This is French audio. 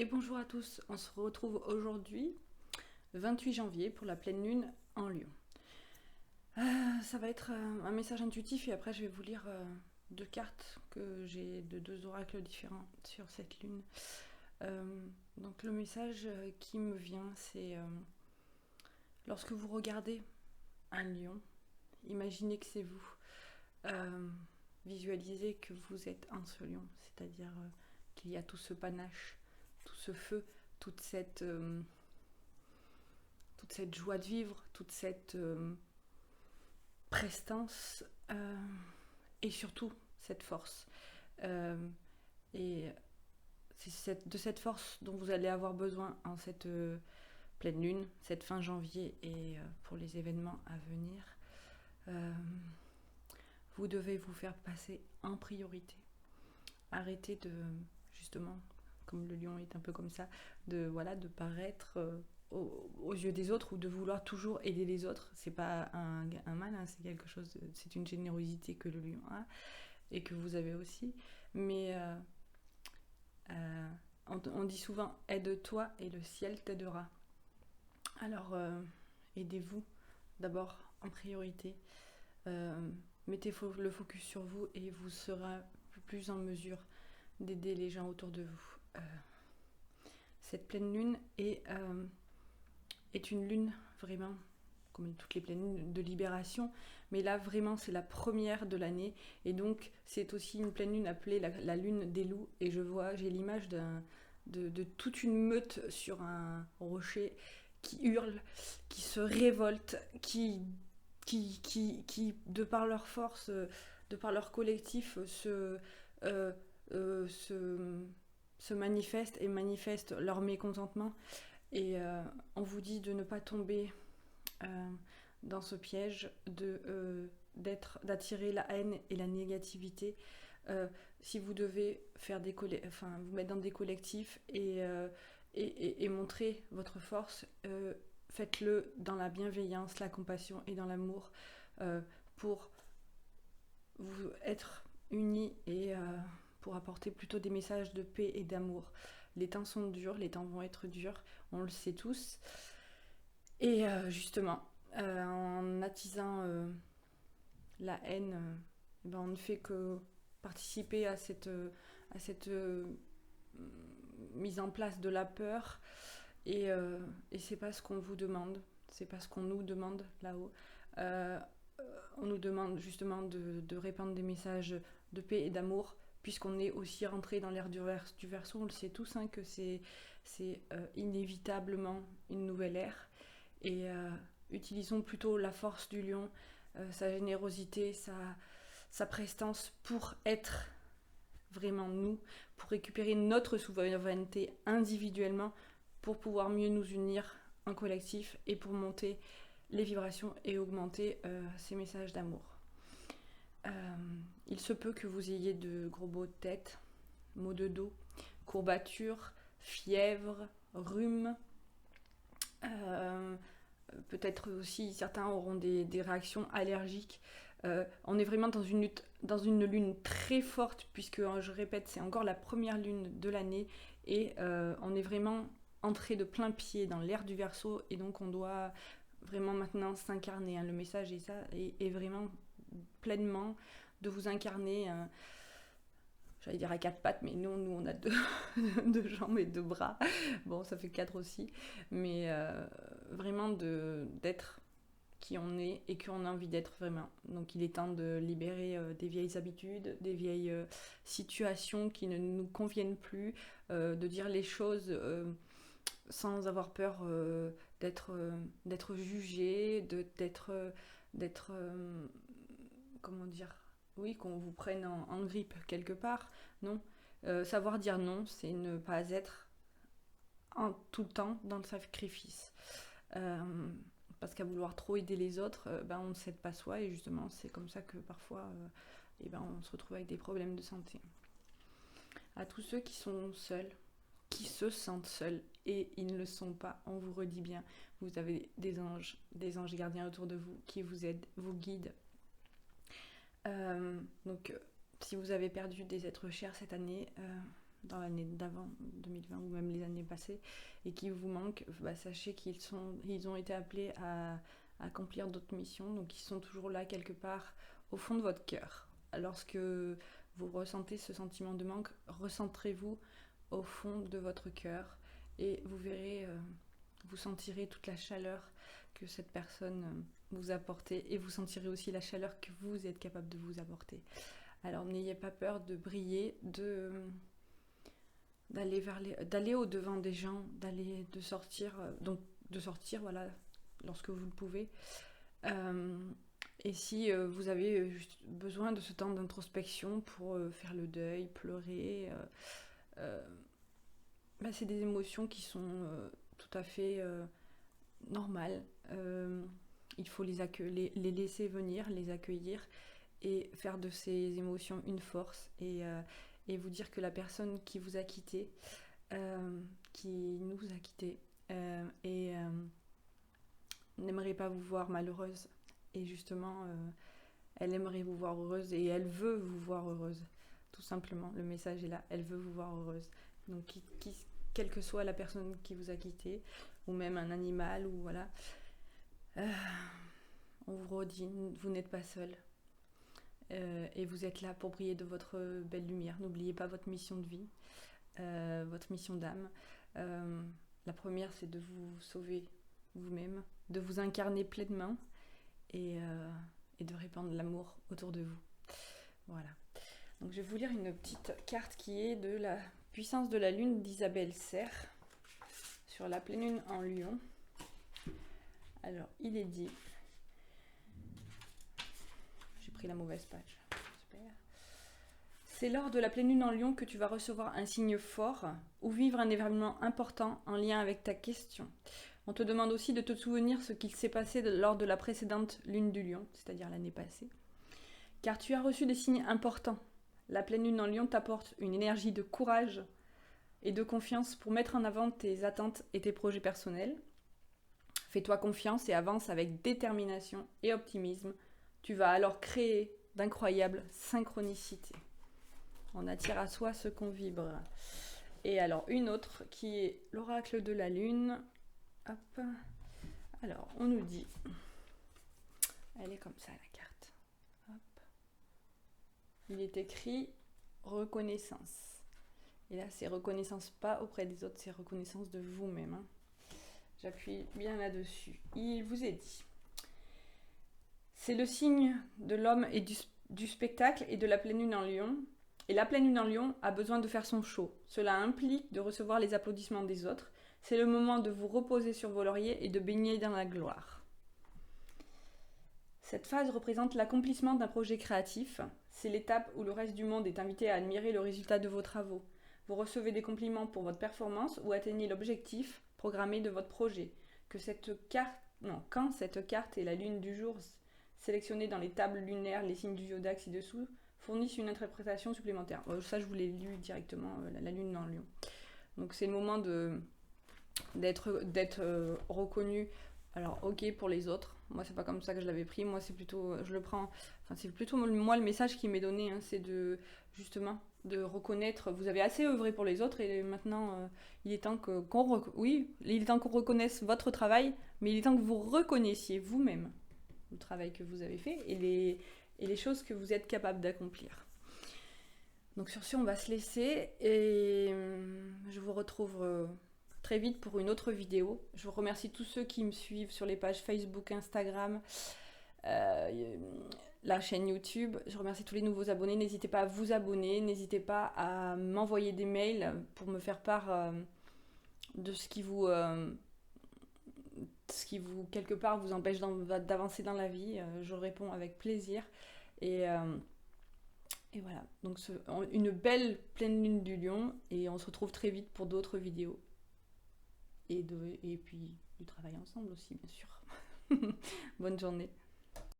Et bonjour à tous, on se retrouve aujourd'hui, 28 janvier, pour la pleine lune en Lion. Ça va être un message intuitif et après je vais vous lire deux cartes que j'ai de deux oracles différents sur cette lune. Donc le message qui me vient, c'est lorsque vous regardez un lion, imaginez que c'est vous. Visualisez que vous êtes un seul lion, c'est-à-dire qu'il y a tout ce panache, tout ce feu, toute cette joie de vivre, toute cette prestance et surtout cette force. Et c'est de cette force dont vous allez avoir besoin en cette pleine lune, cette fin janvier et pour les événements à venir. Vous devez vous faire passer en priorité. Arrêtez de, justement, comme le lion est un peu comme ça, de paraître aux yeux des autres ou de vouloir toujours aider les autres. C'est pas un mal, hein, c'est quelque chose, c'est une générosité que le lion a et que vous avez aussi. Mais on dit souvent aide-toi et le ciel t'aidera. Alors aidez-vous d'abord en priorité. Mettez le focus sur vous et vous serez plus en mesure d'aider les gens autour de vous. Cette pleine lune est une lune vraiment, comme toutes les pleines lunes, de libération, mais là vraiment c'est la première de l'année et donc c'est aussi une pleine lune appelée la lune des loups et j'ai l'image de toute une meute sur un rocher qui hurle, qui se révolte, qui de par leur force, de par leur collectif, euh, se manifestent et manifestent leur mécontentement. Et on vous dit de ne pas tomber dans ce piège d'attirer la haine et la négativité. Si vous devez vous mettre dans des collectifs et montrer votre force, faites-le dans la bienveillance, la compassion et dans l'amour pour vous être unis et pour apporter plutôt des messages de paix et d'amour. Les temps sont durs, les temps vont être durs, on le sait tous. Et justement, en attisant la haine, on ne fait que participer à cette mise en place de la peur. Et c'est pas ce qu'on vous demande, c'est pas ce qu'on nous demande là-haut. On nous demande justement de répandre des messages de paix et d'amour, puisqu'on est aussi rentré dans l'ère du Verseau, on le sait tous, hein, que c'est inévitablement une nouvelle ère. Et utilisons plutôt la force du lion, sa générosité, sa prestance pour être vraiment nous, pour récupérer notre souveraineté individuellement, pour pouvoir mieux nous unir en collectif et pour monter les vibrations et augmenter ces messages d'amour. Il se peut que vous ayez de gros maux de tête, maux de dos, courbatures, fièvre, rhume. Peut-être aussi certains auront des réactions allergiques. On est vraiment dans une lune très forte puisque, je répète, c'est encore la première lune de l'année et on est vraiment entré de plein pied dans l'ère du Verseau et donc on doit vraiment maintenant s'incarner. Hein. Le message est vraiment pleinement de vous incarner. J'allais dire à quatre pattes, mais nous on a deux jambes et deux bras. Bon, ça fait quatre aussi. Mais vraiment d'être qui on est et qu'on a envie d'être vraiment. Donc il est temps de libérer des vieilles habitudes, des vieilles situations qui ne nous conviennent plus, de dire les choses sans avoir peur d'être jugé, d'être comment dire, oui, qu'on vous prenne en grippe quelque part, non. Savoir dire non, c'est ne pas être tout le temps dans le sacrifice. Parce qu'à vouloir trop aider les autres, on ne s'aide pas soi et justement c'est comme ça que parfois on se retrouve avec des problèmes de santé. À tous ceux qui sont seuls, qui se sentent seuls et ils ne le sont pas, on vous redit bien, vous avez des anges gardiens autour de vous qui vous aident, vous guident. Donc si vous avez perdu des êtres chers cette année, dans l'année d'avant, 2020 ou même les années passées, et qui vous manquent, sachez ils ont été appelés à accomplir d'autres missions, donc ils sont toujours là quelque part au fond de votre cœur. Lorsque vous ressentez ce sentiment de manque, recentrez-vous au fond de votre cœur et vous verrez, vous sentirez toute la chaleur que cette personne vous a apportée et vous sentirez aussi la chaleur que vous êtes capable de vous apporter. Alors n'ayez pas peur de briller, d'aller au devant des gens, de sortir voilà, lorsque vous le pouvez. Et si vous avez juste besoin de ce temps d'introspection pour faire le deuil, pleurer, c'est des émotions qui sont tout à fait normales. Il faut les laisser venir, les accueillir et faire de ces émotions une force et vous dire que la personne qui vous a quitté, qui nous a quittés, n'aimerait pas vous voir malheureuse. Et justement, elle aimerait vous voir heureuse et elle veut vous voir heureuse. Tout simplement, le message est là, elle veut vous voir heureuse. Donc, quelle que soit la personne qui vous a quitté, ou même un animal, ou voilà, on vous redit, vous n'êtes pas seul. Et vous êtes là pour briller de votre belle lumière. N'oubliez pas votre mission de vie, votre mission d'âme. La première, c'est de vous sauver vous-même, de vous incarner pleinement et de répandre l'amour autour de vous. Voilà. Donc je vais vous lire une petite carte qui est de la puissance de la lune d'Isabelle Serre sur la pleine lune en Lion. Alors, il est dit... J'ai pris la mauvaise page. Super. C'est lors de la pleine lune en Lion que tu vas recevoir un signe fort ou vivre un événement important en lien avec ta question. On te demande aussi de te souvenir ce qu'il s'est passé lors de la précédente lune du Lion, c'est-à-dire l'année passée. Car tu as reçu des signes importants. La pleine lune en Lion t'apporte une énergie de courage et de confiance pour mettre en avant tes attentes et tes projets personnels. Fais-toi confiance et avance avec détermination et optimisme. Tu vas alors créer d'incroyables synchronicités. On attire à soi ce qu'on vibre. Et alors une autre qui est l'oracle de la lune. Hop. Alors on nous dit, elle est comme ça la carte. Hop. Il est écrit reconnaissance. Et là c'est reconnaissance pas auprès des autres, c'est reconnaissance de vous-même. Hein. J'appuie bien là-dessus. Il vous est dit. C'est le signe de l'homme et du spectacle et de la pleine lune en Lion. Et la pleine lune en Lion a besoin de faire son show. Cela implique de recevoir les applaudissements des autres. C'est le moment de vous reposer sur vos lauriers et de baigner dans la gloire. Cette phase représente l'accomplissement d'un projet créatif. C'est l'étape où le reste du monde est invité à admirer le résultat de vos travaux. Vous recevez des compliments pour votre performance ou atteignez l'objectif programmé de votre projet. Quand cette carte et la lune du jour sélectionnée dans les tables lunaires, les signes du zodiaque ci-dessous, fournissent une interprétation supplémentaire. Ça, je vous l'ai lu directement, la lune dans le lion. Donc, c'est le moment d'être reconnu. Alors, ok pour les autres. Moi, c'est pas comme ça que je l'avais pris. Moi, c'est plutôt, c'est plutôt moi le message qui m'est donné. Hein, c'est justement de reconnaître. Vous avez assez œuvré pour les autres et maintenant, il est temps il est temps qu'on reconnaisse votre travail, mais il est temps que vous reconnaissiez vous-même le travail que vous avez fait et les choses que vous êtes capable d'accomplir. Donc sur ce, on va se laisser et je vous retrouve très vite pour une autre vidéo. Je vous remercie tous ceux qui me suivent sur les pages Facebook, Instagram, la chaîne YouTube. Je remercie tous les nouveaux abonnés. N'hésitez pas à vous abonner, n'hésitez pas à m'envoyer des mails pour me faire part de ce qui vous quelque part vous empêche d'avancer dans la vie. Je réponds avec plaisir et voilà, donc une belle pleine lune du lion et on se retrouve très vite pour d'autres vidéos et puis du travail ensemble aussi bien sûr. Bonne journée.